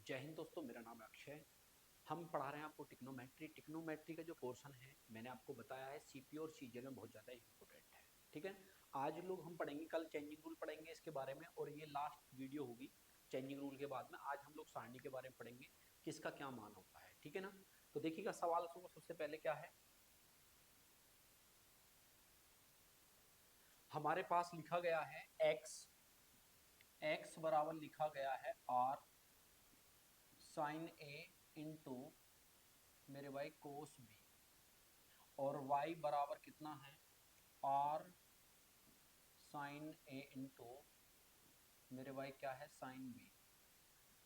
जय हिंद दोस्तों, मेरा नाम है अक्षय। हम पढ़ा रहे हैं आपको टिक्नोमेट्री। टिक्नोमेट्री का जो पोर्शन है मैंने आपको बताया है सीपीओ और सीजीएल में बहुत ज़्यादा इंपॉर्टेंट है। ठीक है, आज लोग हम पढ़ेंगे, कल चेंजिंग रूल पढ़ेंगे इसके बारे में, और ये लास्ट वीडियो होगी चेंजिंग रूल के बाद में। आज हम लोग सारणी के बारे में पढ़ेंगे, किसका क्या मान होता है। ठीक है ना, तो देखिएगा सवाल सुनो। सबसे पहले क्या है, हमारे पास लिखा गया है एक्स। एक्स बराबर लिखा गया है आर साइन ए इंटू मेरे भाई कोस बी, और y बराबर कितना है r साइन a इंटू मेरे भाई क्या है साइन b,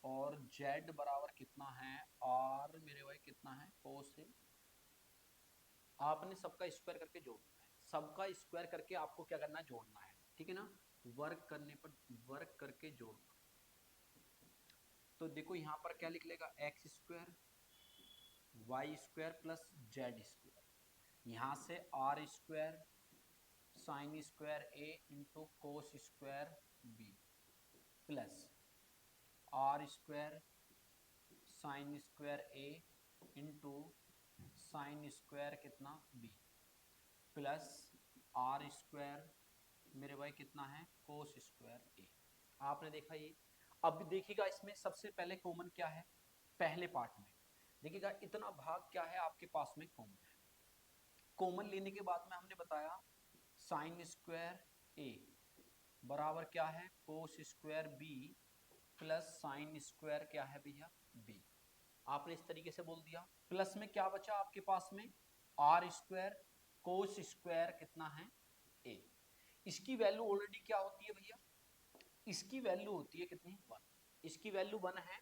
और z बराबर कितना है r मेरे भाई कितना है कोस a। आपने सबका स्क्वायर करके जोड़ना है, सबका स्क्वायर करके आपको क्या करना है, जोड़ना है। ठीक है ना, वर्क करने पर वर्क करके जोड़ना। तो देखो यहाँ पर क्या लिख लेगा, x square y square plus z square, यहाँ से r square sine square a into cos square b plus r square sine square a into sine square कितना बी प्लस आर स्क्वायर मेरे भाई कितना है कोस स्क्वायर ए। आपने देखा ये। अब देखिएगा इसमें सबसे पहले कॉमन क्या है, पहले पार्ट में देखिएगा इतना भाग क्या है आपके पास में कॉमन है। कॉमन लेने के बाद में हमने बताया साइन स्क्वायर ए बराबर क्या है cos square b plus sine square क्या है भैया बी। आपने इस तरीके से बोल दिया। प्लस में क्या बचा आपके पास में, आर स्क्वायर कोस स्क्वायर कितना है ए। इसकी वैल्यू ऑलरेडी क्या होती है भैया, इसकी वैल्यू होती है कितनी, 1। इसकी वैल्यू 1 है,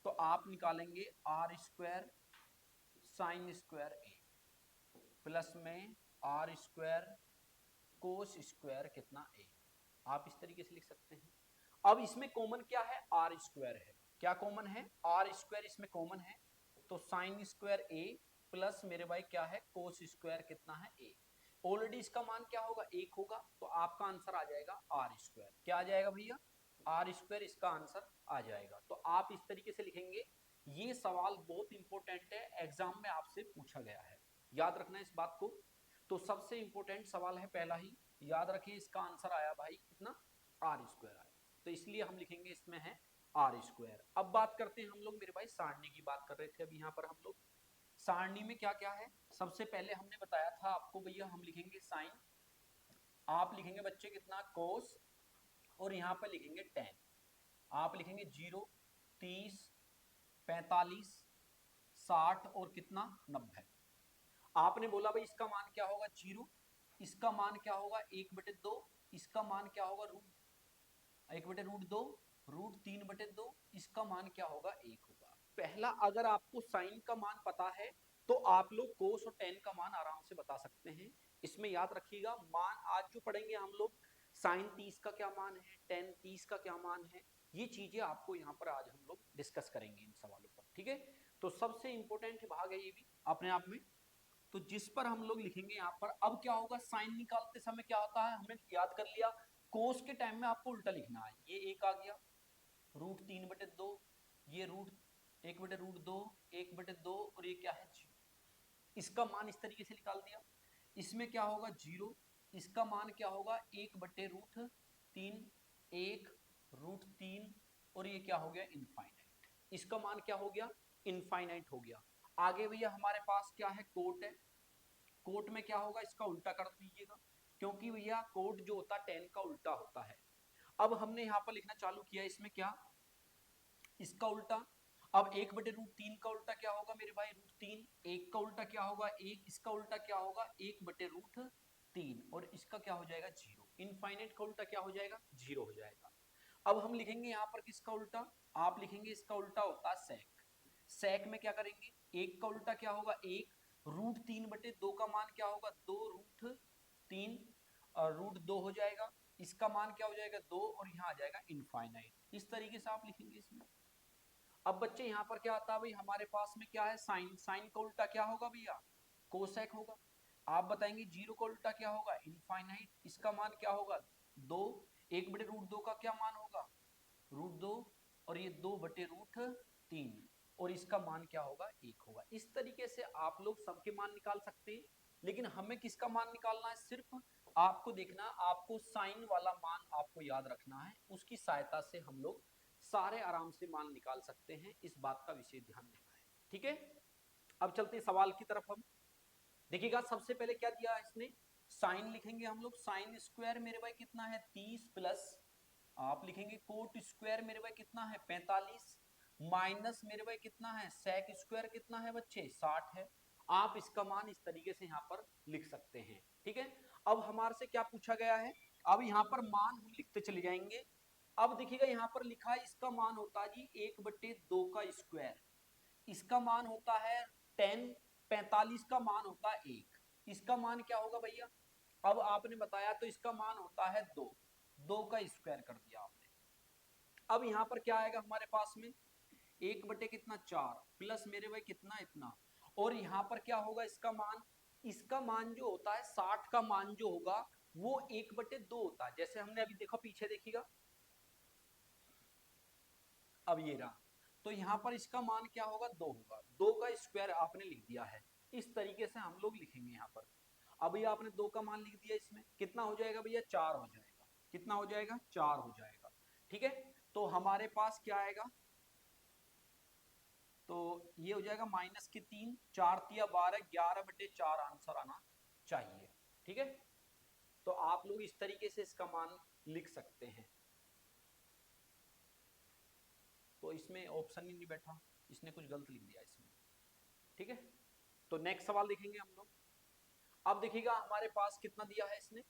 तो आप निकालेंगे r square sine square a plus में आर स्क्वायर कोस स्क्वायर कितना ए। आप इस तरीके से लिख सकते हैं। अब इसमें कॉमन क्या है, आर स्क्वायर है। क्या कॉमन है, आर स्क्वायर इसमें कॉमन है, तो साइन स्क्वायर ए प्लस मेरे भाई क्या है कोस स्क्वायर कितना है ए। ऑलरेडी इसका मान क्या होगा, 1 होगा, तो आपका आंसर आ जाएगा आर स्क्वायर। क्या आ जाएगा भैया, आर स्क्वायर इसका आंसर आ जाएगा। तो आप इस तरीके से लिखेंगे। ये सवाल बहुत इंपॉर्टेंट है, एग्जाम में आपसे पूछा गया है, याद रखना इस बात को। तो सबसे इंपॉर्टेंट सवाल है पहला ही, याद रखिए इसका आंसर आया भाई कितना, आर स्क्वायर आया। तो इसलिए हम लिखेंगे इसमें है आर स्क्वायर। अब बात करते हैं हम लोग मेरे भाई सारणी की बात कर रहे थे। अभी यहाँ पर हम लोग सारणी में क्या क्या है, सबसे पहले हमने बताया था आपको भैया, हम लिखेंगे साइन, आप लिखेंगे बच्चे कितना कोस, और यहाँ पर लिखेंगे टेन। आप लिखेंगे 0 30 45 60 और कितना 90। आपने बोला भाई इसका मान क्या होगा 0, इसका मान क्या होगा 1/2, इसका मान क्या होगा रूट 1/√2, √3/2, इसका मान क्या होगा 1 होगा। पहला, अगर आपको साइन का मान पता है तो आप लोग कोस और टेन का मान आराम से बता सकते हैं। इसमें याद रखिएगा मान आज जो पढ़ेंगे हम लोग, साइन 30 का क्या मान है, टेन 30 का क्या मान है, ये चीजें आपको यहाँ पर आज हम लोग डिस्कस करेंगे इन सवालों पर। ठीक है, तो सबसे इंपॉर्टेंट भाग है ये भी अपने आप में। तो जिस पर हम लोग लिखेंगे यहाँ पर, अब क्या होगा, साइन निकालते समय क्या होता है, हमने याद कर लिया, कोस के टाइम में आपको उल्टा लिखना है। ये एक आ गया √3/2, ये √1/√2, 1/2, और ये क्या है 0। इसका मान इस तरीके से निकाल दिया। इसमें क्या होगा 0, इसका मान क्या होगा 1/√3, 1 √3, और ये क्या हो गया इनफाइनाइट। इसका मान क्या हो गया, इनफाइनाइट हो गया। आगे भैया हमारे पास क्या है, कोट है। कोट में क्या होगा, इसका उल्टा कर दीजिएगा, क्योंकि भैया कोट जो होता है टेन का उल्टा होता है। अब हमने यहाँ पर लिखना चालू किया, इसमें क्या, इसका उल्टा। अब 1/√3 का उल्टा क्या होगा मेरे भाई √3, 1 का उल्टा क्या होगा 1, इसका उल्टा क्या होगा 1/√3, और इसका क्या हो जाएगा 0। इनफाइनाइट का उल्टा क्या हो जाएगा 0 हो जाएगा। अब हम लिखेंगे यहाँ पर किसका उल्टा, आप लिखेंगे इसका उल्टा होता है सेक। सेक में क्या करेंगे, 1 का उल्टा क्या होगा 1, √3/2 का मान क्या होगा 2 √3, और √2 हो जाएगा, इसका मान क्या हो जाएगा 2, और यहाँ आ जाएगा इनफाइनाइट। इस तरीके से आप लिखेंगे इसमें। अब बच्चे यहाँ पर क्या आता है भाई, हमारे पास में क्या है साइन, साइन का उल्टा क्या होगा भैया कोसेक होगा। आप बताएंगे 0 का उल्टा क्या होगा इनफाइनाइट, इसका मान क्या होगा 2, 1/√2 का क्या मान होगा √2, और ये 2/√3, 3 और इसका मान क्या होगा 1 होगा। इस तरीके से आप लोग सबके मान निकाल सकते हैं, लेकिन हमें किसका मान निकालना है, सिर्फ आपको देखना, आपको साइन वाला मान आपको याद रखना है, उसकी सहायता से हम लोग सारे आराम से मान निकाल सकते हैं। इस बात का विशेष ध्यान देना है, ठीक है। अब चलते सवाल की तरफ। हम देखिएगा सबसे पहले क्या दिया है इसने, साइन लिखेंगे हम लोग, साइन स्क्वायर मेरे भाई कितना है 30 प्लस आप लिखेंगे कोट स्क्वायर मेरे भाई कितना है 45 माइनस मेरे भाई कितना है सेक स्क्वायर कितना है बच्चे 60 है। आप इसका मान इस तरीके से यहाँ पर लिख सकते हैं, ठीक है। अब हमारे से क्या पूछा गया है, अब यहाँ पर मान हम लिखते चले जाएंगे। अब देखिएगा यहाँ पर लिखा है इसका मान होता है जी 1/2 का स्क्वायर, इसका मान होता है 10, 45 का मान होता है 1, इसका मान क्या होगा भैया, अब आपने बताया तो इसका मान होता है 2, 2 का स्क्वायर कर दिया आपने। अब यहाँ पर क्या आएगा हमारे पास में 1/4 कितना 4 प्लस मेरे भाई कितना इतना, और यहाँ पर क्या होगा इसका मान, इसका मान जो होता है 60 का मान जो होगा वो 1/2 होता है, जैसे हमने अभी देखो पीछे देखिएगा, अब ये रहा, तो यहाँ पर इसका मान क्या होगा 2 होगा, 2 का स्क्वायर आपने लिख दिया है। इस तरीके से हम लोग लिखेंगे यहाँ पर। अभी आपने 2 का मान लिख दिया, इसमें कितना हो जाएगा भैया 4 हो जाएगा, कितना हो जाएगा 4 हो जाएगा, ठीक है। तो हमारे पास क्या आएगा, तो ये हो जाएगा -3, 4 तिया 12, 11/4 आंसर आना चाहिए, ठीक है। तो आप लोग इस तरीके से इसका मान लिख सकते हैं। तो इसमें ऑप्शन ही नहीं बैठा, इसने कुछ गलत लिख दिया इसमें, ठीक है। तो नेक्स्ट सवाल देखेंगे हम लोग। अब देखिएगा हमारे पास कितना दिया है इसने,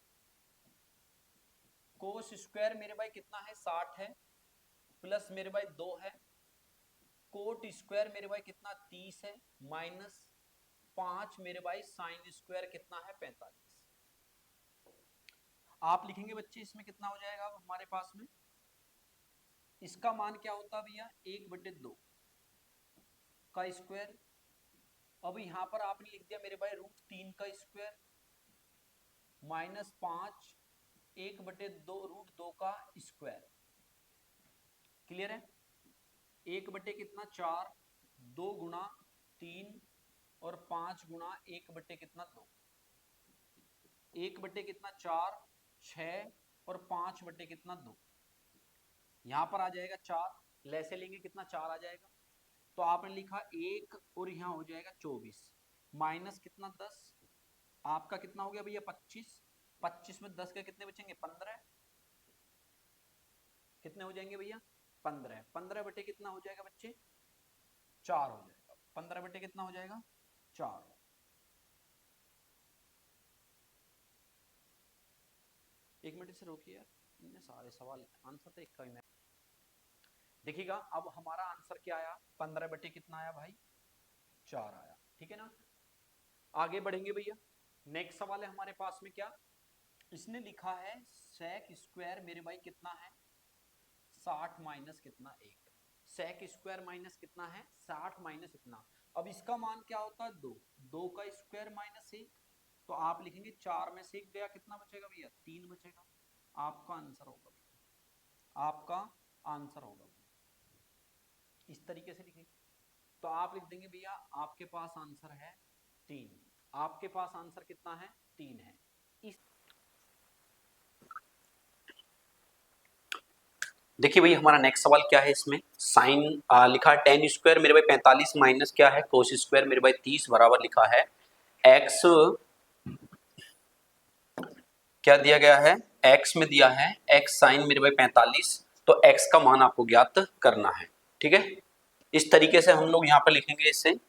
कोस स्क्वायर मेरे भाई कितना है 60 है, प्लस मेरे भाई 2 है, कोट स्क्वायर मेरे भाई कितना 30 है, माइनस 5 मेरे भाई साइन स्क्वायर कितना है 45। आप लिखेंगे बच्चे इसमें कितना हो जाएगा, अब हमारे पास में इसका मान क्या होता है भैया 1/2 का स्क्वायर, अब यहाँ पर आपने लिख दिया मेरे भाई √3 का स्क्वायर -5 1/2 √2 का स्क्वायर, क्लियर है। 1 कितना 4, 2 गुणा 3 और 5 गुणा 1 कितना 2, 1 कितना 4, 6 और 5 कितना 2, यहाँ पर आ जाएगा 4, लैसे लेंगे कितना 4 आ जाएगा, तो आपने लिखा 1 और यहाँ हो जाएगा 24 माइनस कितना 10, आपका कितना हो गया भैया 25, 25 में 10 के कितने बचेंगे 15, कितने हो जाएंगे भैया 15, 15 कितना हो जाएगा बच्चे 4 हो जाएगा, 15 कितना हो जाएगा 4। एक मिनट से रोकिए यार, इतने सारे सवाल आंसर तो एक का ही मैं देखिएगा। अब हमारा आंसर क्या आया 15 कितना आया भाई 4 आया, ठीक है ना। आगे बढ़ेंगे भैया, नेक्स्ट सवाल है हमारे पास में क्या, इसने लिखा है सेक स्क्वायर मेरे भाई कितना है 60 माइनस कितना 1, सेक स्क्वायर माइनस कितना है 60 माइनस इतना, अब इसका मान क्या होता है 2, 2 का स्क्वायर माइनस 1, तो आप लिखेंगे 4 में से 1 गया कितना बचेगा भैया 3 बचेगा, आपका आंसर होगा भैया, आपका आंसर होगा भैया, इस तरीके से लिखेंगे। तो आप लिख देंगे भैया आपके पास आंसर है 3, आपके पास आंसर कितना है 3 है। इस देखिए भैया हमारा नेक्स्ट सवाल क्या है, इसमें साइन लिखा है tan स्क्वायर मेरे भाई 45 माइनस क्या है कोस स्क्वायर मेरे भाई 30 बराबर लिखा है x, क्या दिया गया है x में दिया है x साइन मेरे भाई 45, तो x का मान आपको ज्ञात करना है, ठीक है। इस तरीके से हम लोग यहाँ पर लिखेंगे इसे,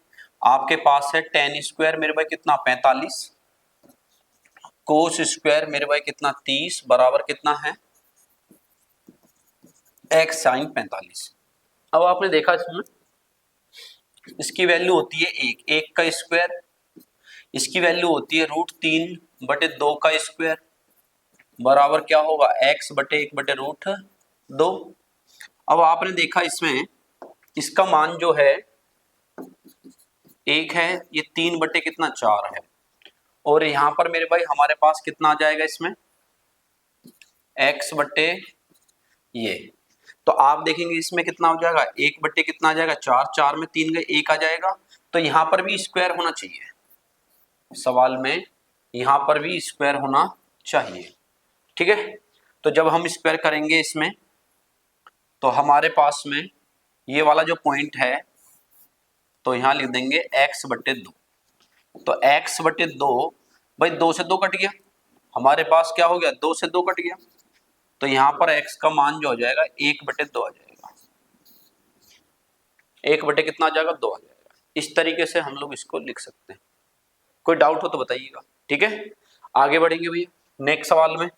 आपके पास है tan स्क्वायर मेरे भाई कितना 45, कोस स्क्वायर मेरे भाई कितना 30 बराबर कितना है x साइन 45। अब आपने देखा इसमें इसकी वैल्यू होती है 1, 1 का स्क्वायर, इसकी वैल्यू होती है √3/2 का स्क्वायर बराबर क्या होगा x/1/√2। अब आपने देखा इसमें इसका मान जो है 1 है, ये 3 कितना 4 है, और यहाँ पर मेरे भाई हमारे पास कितना आ जाएगा इसमें x ये, तो आप देखेंगे इसमें कितना हो जाएगा, 1 बटे कितना आ जाएगा 4, 4 में 3 गए 1 आ जाएगा। तो यहाँ पर भी स्क्वायर होना चाहिए, सवाल में यहाँ पर भी स्क्वायर होना चाहिए, ठीक है। तो जब हम स्क्वायर करेंगे इसमें तो हमारे पास में ये वाला जो पॉइंट है तो यहाँ लिख देंगे x/2। तो x/2 भाई 2 से 2 कट गया, हमारे पास क्या हो गया 2 से 2 कट गया। तो यहाँ पर x का मान जो हो जाएगा 1/2 आ जाएगा, 1 बटे कितना आ जाएगा 2 आ जाएगा। इस तरीके से हम लोग इसको लिख सकते हैं। कोई डाउट हो तो बताइएगा, ठीक है। आगे बढ़ेंगे भैया नेक्स्ट सवाल में।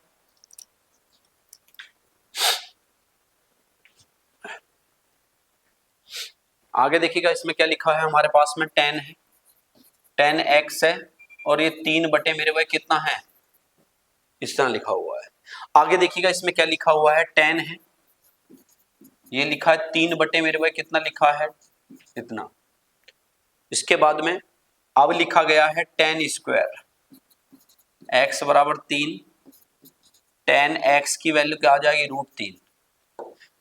आगे देखिएगा इसमें क्या लिखा है हमारे पास में, 10 है, 10x है और ये 3 बटे मेरे भाई कितना है, इस तरह लिखा हुआ है। आगे देखिएगा इसमें क्या लिखा हुआ है, 10 है, ये लिखा है 3 बटे मेरे भाई कितना लिखा है इतना। इसके बाद में अब लिखा गया है 10² x बराबर 3, 10x की वैल्यू क्या आ जाएगी √3,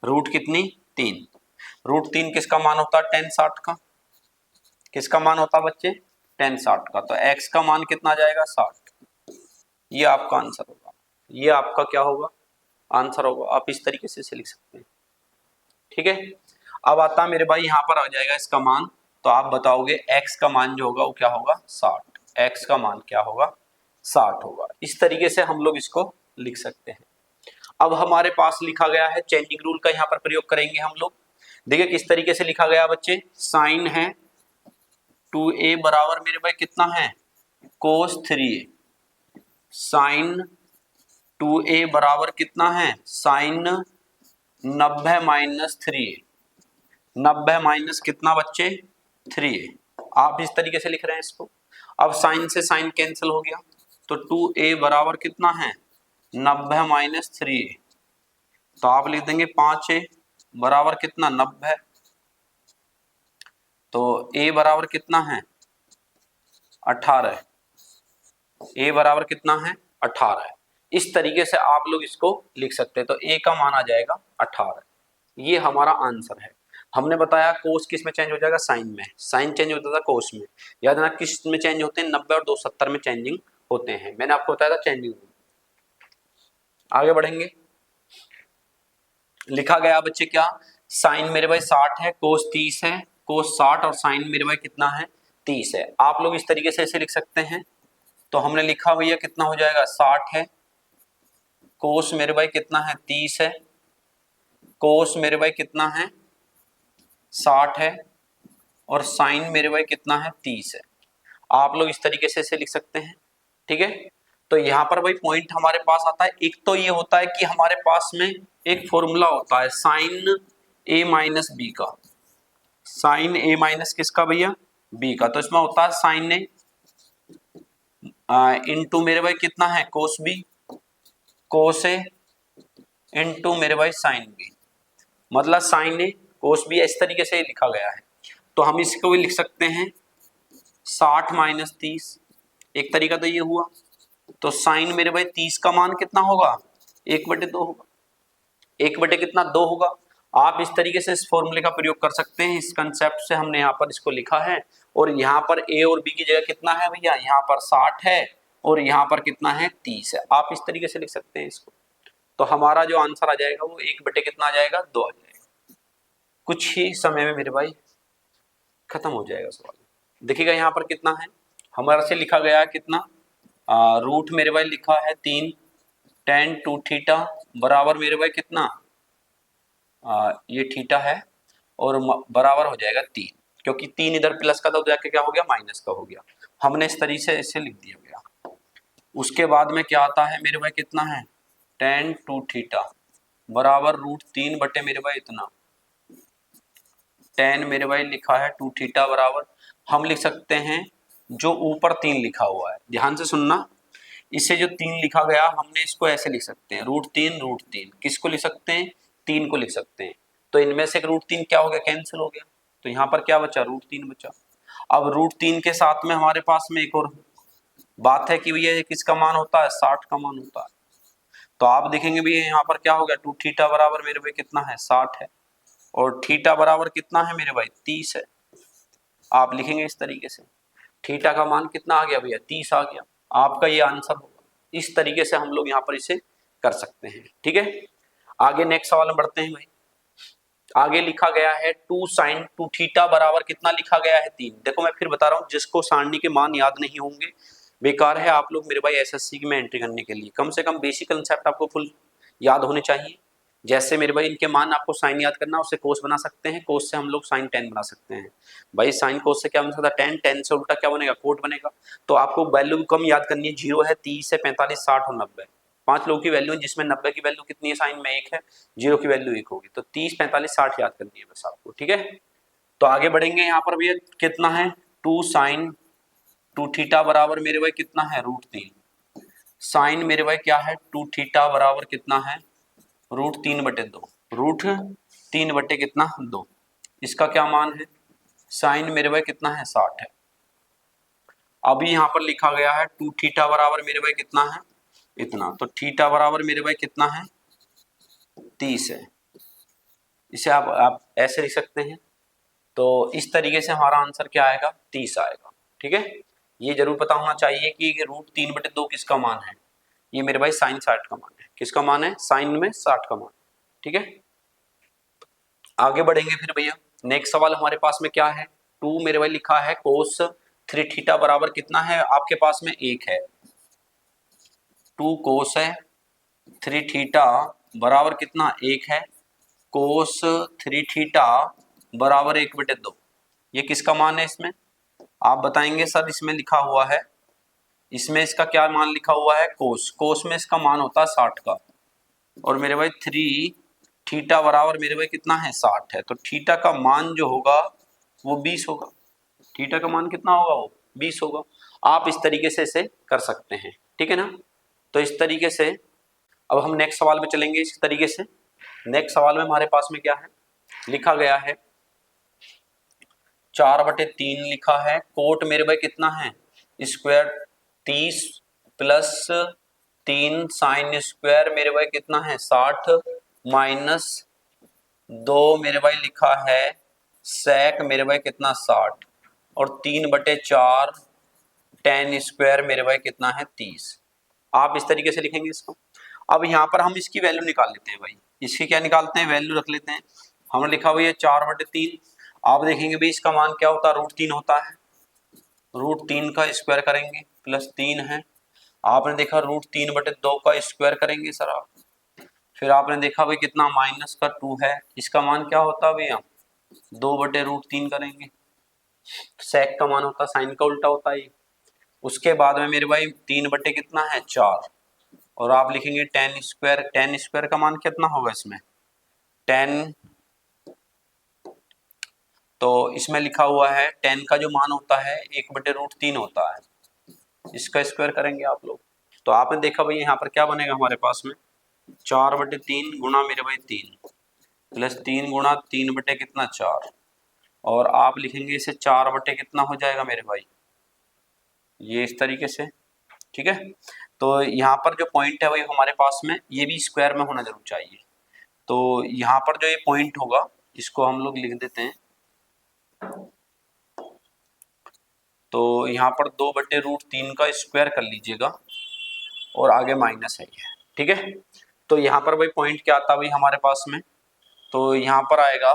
रूट कितनी 3, √3 किसका मान होता है 10/60 का, किसका मान होता है बच्चे 10/60 का। तो x का मान कितना आ जाएगा 60, ये आपका आंसर होगा, ये आपका क्या होगा आंसर होगा। आप इस तरीके से इसे लिख सकते हैं, ठीक है। अब आता है मेरे भाई यहाँ पर आ जाएगा इसका मान, तो आप बताओगे x का मान जो होगा वो क्या होगा 60, x का मान क्या होगा 60 होगा। इस तरीके से हम लोग इसको लिख सकते हैं। अब हमारे पास लिखा गया है चेंजिंग रूल का, यहाँ पर प्रयोग करेंगे हम लोग। देखिए किस तरीके से लिखा गया बच्चे, साइन है 2a बराबर मेरे भाई कितना है cos 3a, साइन 2a बराबर कितना है साइन 90 माइनस 3a, 90 माइनस कितना बच्चे 3a। आप इस तरीके से लिख रहे हैं इसको। अब साइन से साइन कैंसिल हो गया तो 2a बराबर कितना है 90 माइनस 3a, तो आप लिख देंगे 5a बराबर कितना 90, तो a बराबर कितना है 18, a बराबर कितना है 18 है। इस तरीके से आप लोग इसको लिख सकते हैं। तो a का मान आ जाएगा 18, ये हमारा आंसर है। हमने बताया कोस किस में चेंज हो जाएगा साइन में, साइन चेंज होता था कोस में, याद रखना किस में चेंज होते हैं 90 और 270 में चेंजिंग होते हैं, मैंने आपको बताया था चेंजिंग। आगे बढ़ेंगे, लिखा गया बच्चे क्या, साइन मेरे भाई 60 है, कोस 30 है, कोस 60 और साइन मेरे भाई कितना है 30 है। आप लोग इस तरीके से ऐसे लिख सकते हैं। तो हमने लिखा भैया कितना हो जाएगा 60 है, कोस मेरे भाई कितना है 30 है, कोस मेरे भाई कितना है 60 है और साइन मेरे भाई कितना है 30 है। आप लोग इस तरीके से इसे लिख सकते हैं, ठीक है। तो यहाँ पर भाई पॉइंट हमारे पास आता है, एक तो ये होता है कि हमारे पास में एक फॉर्मूला होता है साइन a माइनस बी का, साइन a माइनस किसका भैया b का। तो इसमें होता है साइन a इंटू मेरे भाई कितना है कोस b, कोस a इंटू मेरे भाई साइन b, मतलब साइन a कोस b इस तरीके से लिखा गया है। तो हम इसको भी लिख सकते हैं 60 माइनस 30, एक तरीका तो ये हुआ। तो साइन मेरे भाई 30 का मान कितना होगा 1/2 होगा, 1 बटे कितना 2 होगा। आप इस तरीके से इस फॉर्मूले का प्रयोग कर सकते हैं। इस कंसेप्ट से हमने यहाँ पर इसको लिखा है और यहाँ पर a और b की जगह कितना है भैया, यहाँ पर 60 है और यहाँ पर कितना है 30 है। आप इस तरीके से लिख सकते हैं इसको। तो हमारा जो आंसर आ जाएगा वो 1 बटे कितना आ जाएगा 2 आ जाएगा। कुछ ही समय में मेरे भाई खत्म हो जाएगा सवाल। देखिएगा यहाँ पर कितना है हमारा से लिखा गया है कितना, रूट मेरे भाई लिखा है 3 tan 2 थीटा बराबर मेरे भाई कितना ये थीटा है और बराबर हो जाएगा 3, क्योंकि 3 इधर प्लस का था तो जाके क्या हो गया माइनस का हो गया। हमने इस तरीके से इसे लिख दिया गया। उसके बाद में क्या आता है मेरे भाई कितना है tan 2 थीटा बराबर √3 बटे मेरे भाई इतना, tan मेरे भाई लिखा है 2 थीटा बराबर, हम लिख सकते हैं जो ऊपर 3 लिखा हुआ है, ध्यान से सुनना, इसे जो 3 लिखा गया हमने इसको ऐसे लिख सकते हैं √3 किसको लिख सकते हैं 3 को लिख सकते हैं। तो इनमें से √3 क्या हो गया कैंसिल हो गया, तो यहाँ पर क्या बचा √3 बचा। अब √3 के साथ में हमारे पास में एक और बात है कि भैया किसका मान होता है 60 का मान होता है। तो आप देखेंगे भी यहाँ पर क्या हो गया, 2 थीटा बराबर मेरे भाई कितना है 60 है, और थीटा बराबर कितना है मेरे भाई 30 है। आप लिखेंगे इस तरीके से, थीटा का मान कितना आ गया भैया 30 आ गया, आपका ये आंसर होगा। इस तरीके से हम लोग यहाँ पर इसे कर सकते हैं। ठीक है, आगे नेक्स्ट सवाल में बढ़ते हैं भाई। आगे लिखा गया है 2 sin 2 थीटा बराबर कितना लिखा गया है 3। देखो मैं फिर बता रहा हूँ, जिसको सारणी के मान याद नहीं होंगे बेकार है आप लोग मेरे भाई एसएससी में एंट्री करने के लिए, कम से कम बेसिक कंसेप्ट आपको फुल याद होने चाहिए। जैसे मेरे भाई इनके मान आपको साइन याद करना, उससे कोस बना सकते हैं, कोस से हम लोग साइन 10 बना सकते हैं। भाई साइन कोस से क्या बन सकता है 10, 10 से उल्टा क्या बनेगा कोट बनेगा। तो आपको वैल्यू कम याद करनी है, 0 है, 30 है, 45, 60 और 90। 5 लोगों की वैल्यू है, जिसमें 90 की वैल्यू कितनी है साइन में 1 है, 0 की वैल्यू 1 होगी। तो 30, 45, 60 याद करनी है बस आपको। ठीक है, तो आगे बढ़ेंगे। यहाँ पर भी कितना है 2 sin 2 थीटा बराबर मेरे भाई कितना है √3। साइन मेरे भाई क्या है 2 थीटा बराबर कितना है √3/2, √3 बटे कितना 2। इसका क्या मान है, साइन मेरे भाई कितना है 60 है। अभी यहाँ पर लिखा गया है 2 थीटा बराबर मेरे भाई कितना है इतना, तो थीटा बराबर मेरे भाई कितना है 30 है। इसे आप ऐसे लिख सकते हैं। तो इस तरीके से हमारा आंसर क्या आएगा 30 आएगा। ठीक है, ये जरूर पता होना चाहिए कि √3/2 किसका मान है। ये मेरे भाई साइन 60 का मान है। किसका मान है, साइन में 60 का मान। ठीक है, आगे बढ़ेंगे फिर भैया। नेक्स्ट सवाल हमारे पास में क्या है, 2 मेरे भाई लिखा है कोस 3 थीटा बराबर कितना है, आपके पास में 1 है। 2 कोस है 3 थीटा बराबर कितना 1 है, कोस 3 थीटा बराबर 1/2। ये किसका मान है इसमें, आप बताएंगे सर इसमें लिखा हुआ है, इसमें इसका क्या मान लिखा हुआ है कोस, कोस में इसका मान होता है 60 का, और मेरे भाई 3 थीटा बराबर मेरे भाई कितना है 60 है। तो थीटा का मान जो होगा वो 20 होगा। थीटा का मान कितना होगा, वो 20 होगा। आप इस तरीके से इसे कर सकते हैं। ठीक है ना, तो इस तरीके से अब हम नेक्स्ट सवाल में चलेंगे। इस तरीके से नेक्स्ट सवाल में हमारे पास में क्या है, लिखा गया है 4/3 लिखा है, कोट मेरे भाई कितना है स्क्वायर 30 प्लस 3 साइन स्क्वायर मेरे भाई कितना है 60 माइनस 2 मेरे भाई लिखा है सेक मेरे भाई कितना 60, और 3/4 टेन स्क्वायर मेरे भाई कितना है 30। आप इस तरीके से लिखेंगे इसको। अब यहाँ पर हम इसकी वैल्यू निकाल लेते हैं भाई, इसकी क्या निकालते हैं वैल्यू रख लेते हैं। हमने लिखा हुआ है 4/3, आप देखेंगे भाई इसका मान क्या होता है √3 होता है, √3 का स्क्वायर करेंगे प्लस 3 है, आपने देखा √3/2 का स्क्वायर करेंगे सर आप, फिर आपने देखा भाई कितना माइनस का 2 है, इसका मान क्या होता है भैया 2/√3 करेंगे, सेक का मान होता है साइन का उल्टा होता है। उसके बाद में मेरे भाई 3 कितना है 4, और आप लिखेंगे टेन स्क्वायर का मान कितना होगा इसमें 10, तो इसमें लिखा हुआ है 10 का जो मान होता है 1/√3 होता है, इसका स्क्वायर करेंगे आप लोग। तो आपने देखा भाई यहाँ पर क्या बनेगा हमारे पास में 4/3 गुणा मेरे भाई 3 प्लस 3 गुणा 3 कितना 4, और आप लिखेंगे इसे 4 कितना हो जाएगा मेरे भाई ये इस तरीके से। ठीक है, तो यहाँ पर जो पॉइंट है वही हमारे पास में ये भी स्क्वायर में होना जरूर चाहिए। तो यहाँ पर जो ये पॉइंट होगा इसको हम लोग लिख देते हैं, तो यहाँ पर 2/√3 का स्क्वायर कर लीजिएगा, और आगे माइनस है ये। ठीक है, तो यहाँ पर भाई पॉइंट क्या आता है भाई हमारे पास में, तो यहाँ पर आएगा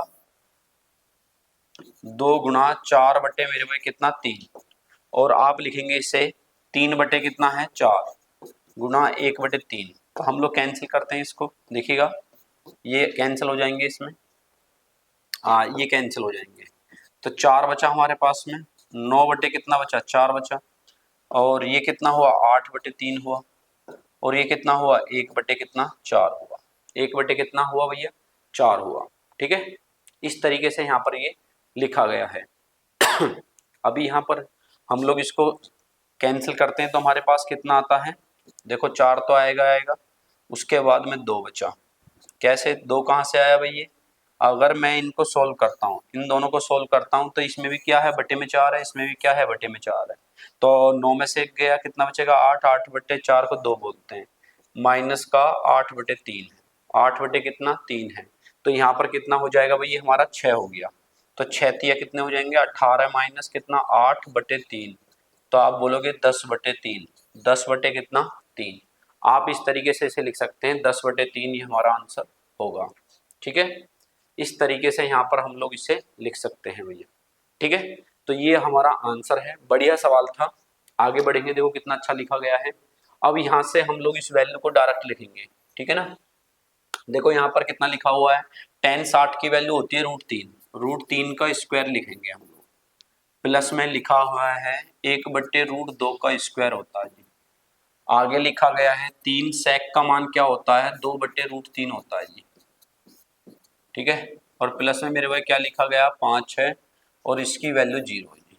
2 गुणा 4 बटे मेरे भाई कितना 3, और आप लिखेंगे इसे 3 कितना है 4 गुणा 1/3। तो हम लोग कैंसिल करते हैं इसको, देखिएगा ये कैंसिल हो जाएंगे इसमें, हाँ ये कैंसिल हो जाएंगे। तो 4 बचा हमारे पास में, 9 कितना बचा 4 बचा, और ये कितना हुआ 8/3 हुआ, और ये कितना हुआ 1 कितना 4 हुआ, 1 कितना हुआ भैया 4 हुआ। ठीक है, इस तरीके से यहाँ पर ये लिखा गया है। अभी यहाँ पर हम लोग इसको कैंसिल करते हैं तो हमारे पास कितना आता है, देखो 4 तो आएगा, उसके बाद में 2 बचा। कैसे 2 कहाँ से आया भाई ये, अगर मैं इनको सोल्व करता हूँ, इन दोनों को सोल्व करता हूँ, तो इसमें भी क्या है बटे में 4 है, इसमें भी क्या है बटे में 4 है, तो 9 में से 1 गया कितना बचेगा 8, 8/4 को 2 बोलते हैं, माइनस का 8/3 है, 8/3 है, तो यहाँ पर कितना हो जाएगा भाई, ये हमारा 6 हो गया। तो 6 तिया कितने हो जाएंगे, 18 माइनस कितना 8/3, तो आप बोलोगे 10/3, 10 बटे कितना 3। आप इस तरीके से इसे लिख सकते हैं, 10/3 ये हमारा आंसर होगा। ठीक है, इस तरीके से यहाँ पर हम लोग इसे लिख सकते हैं भैया। ठीक है, तो ये हमारा आंसर है। बढ़िया सवाल था, आगे बढ़ेंगे, देखो कितना अच्छा लिखा गया है। अब यहाँ से हम लोग इस वैल्यू को डायरेक्ट लिखेंगे। ठीक है ना, देखो यहाँ पर कितना लिखा हुआ है, tan 60 की वैल्यू होती है √3, √3 का स्क्वायर लिखेंगे हम लोग, प्लस में लिखा हुआ है 1/√2 का स्क्वायर होता है जी। आगे लिखा गया है 3 sec का मान क्या होता है, 2/√3 होता है जी। ठीक है, और प्लस में मेरे भाई क्या लिखा गया, 5 है, और इसकी वैल्यू 0 है जी।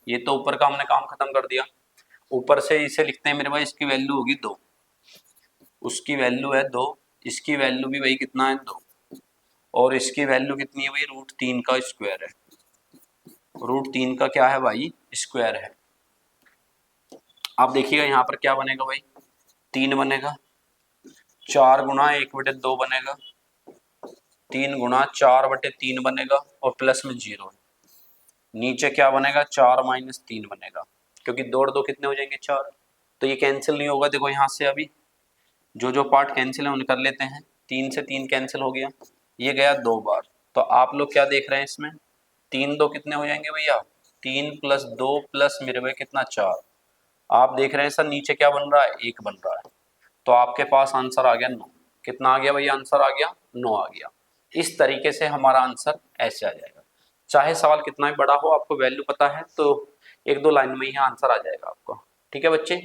ये तो ऊपर का हमने काम खत्म कर दिया। ऊपर से इसे लिखते हैं मेरे भाई, इसकी वैल्यू होगी 2, उसकी वैल्यू है 2, इसकी वैल्यू भी वही कितना है 2, और इसकी वैल्यू कितनी है भाई, √3 का स्क्वायर है। √3 का क्या है भाई, स्क्वायर है। आप देखिएगा यहाँ पर क्या बनेगा भाई, 3 बनेगा, 4 गुणा 1/2 बनेगा, 3 गुणा 4/3 बनेगा, और प्लस में 0 है। नीचे क्या बनेगा, 4 माइनस 3 बनेगा, क्योंकि 2 और 2 कितने हो जाएंगे 4, तो ये कैंसिल नहीं होगा। देखो यहाँ से अभी जो पार्ट कैंसिल है उन्हें कर लेते हैं, 3 से 3 कैंसिल हो गया, ये गया 2 बार। तो आप लोग क्या देख रहे हैं इसमें, 3 2 कितने हो जाएंगे भैया, 3 + 2 प्लस मेरे भाई कितना 4। आप देख रहे हैं सर नीचे क्या बन रहा है, 1 बन रहा है, तो आपके पास आंसर आ गया 9। कितना आ गया भैया, आंसर आ गया 9 आ गया। इस तरीके से हमारा आंसर ऐसे आ जाएगा। चाहे सवाल कितना भी बड़ा हो, आपको वैल्यू पता है तो 1-2 लाइन में ही आंसर आ जाएगा आपका। ठीक है बच्चे,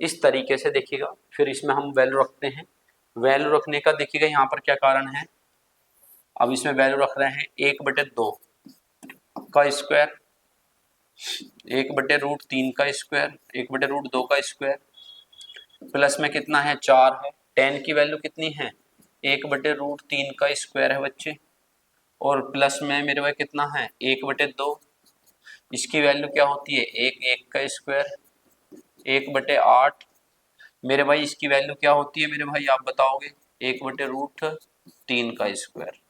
इस तरीके से देखिएगा। फिर इसमें हम वैल्यू रखते हैं, वैल्यू रखने का देखिएगा यहाँ पर क्या कारण है। अब इसमें वैल्यू रख रहे हैं 1/2 का स्क्वायर, 1/√3 का स्क्वायर, 1/√2 का स्क्वायर, प्लस में कितना है 4 है, tan की वैल्यू कितनी है, 1/√3 का स्क्वायर है बच्चे, और प्लस में मेरे भाई कितना है 1/2, इसकी वैल्यू क्या होती है 1 का स्क्वायर, 1/8 मेरे भाई, इसकी वैल्यू क्या होती है मेरे भाई, आप बताओगे, 1/√3 का स्क्वायर,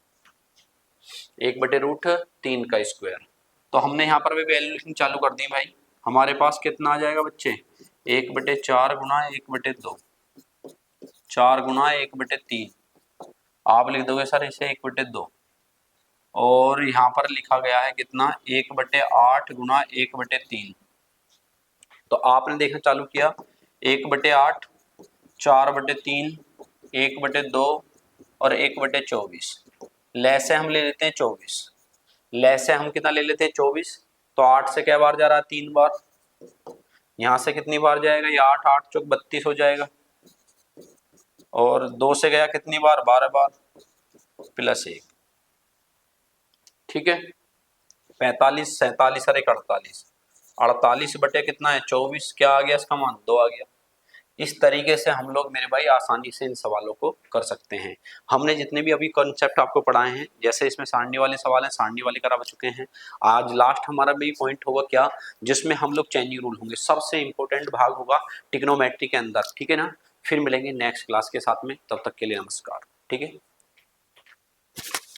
1/√3 का स्क्वायर। तो हमने यहाँ पर भी वैल्यू लिखनी चालू कर दी भाई। हमारे पास कितना आ जाएगा बच्चे, 1/4 गुणा 1/2, 4 गुणा 1/3, आप लिख दोगे सर इसे 1/2, और यहाँ पर लिखा गया है कितना 1/8 गुणा 1/3। तो आपने देखना चालू किया, 1/8, 4/3, 1/2 और 1/24। लैस से हम ले लेते हैं 24, लैस से हम कितना ले लेते हैं 24, तो 8 से क्या बार जा रहा है 3 बार, यहाँ से कितनी बार जाएगा ये 8, 8 चौक 32 हो जाएगा, और 2 से गया कितनी बार 12 बार, प्लस 1। ठीक है, 45, 47 और 48, 48 बटे कितना है 24, क्या आ गया इसका मान 2 आ गया। इस तरीके से हम लोग मेरे भाई आसानी से इन सवालों को कर सकते हैं। हमने जितने भी अभी कॉन्सेप्ट आपको पढ़ाए हैं, जैसे इसमें सारणी वाले सवाल हैं, सारणी वाले करा चुके हैं। आज लास्ट हमारा भी पॉइंट होगा क्या, जिसमें हम लोग चेंजिंग रूल होंगे, सबसे इंपॉर्टेंट भाग होगा ट्रिग्नोमेट्री के अंदर। ठीक है ना, फिर मिलेंगे नेक्स्ट क्लास के साथ में, तब तक के लिए नमस्कार। ठीक है।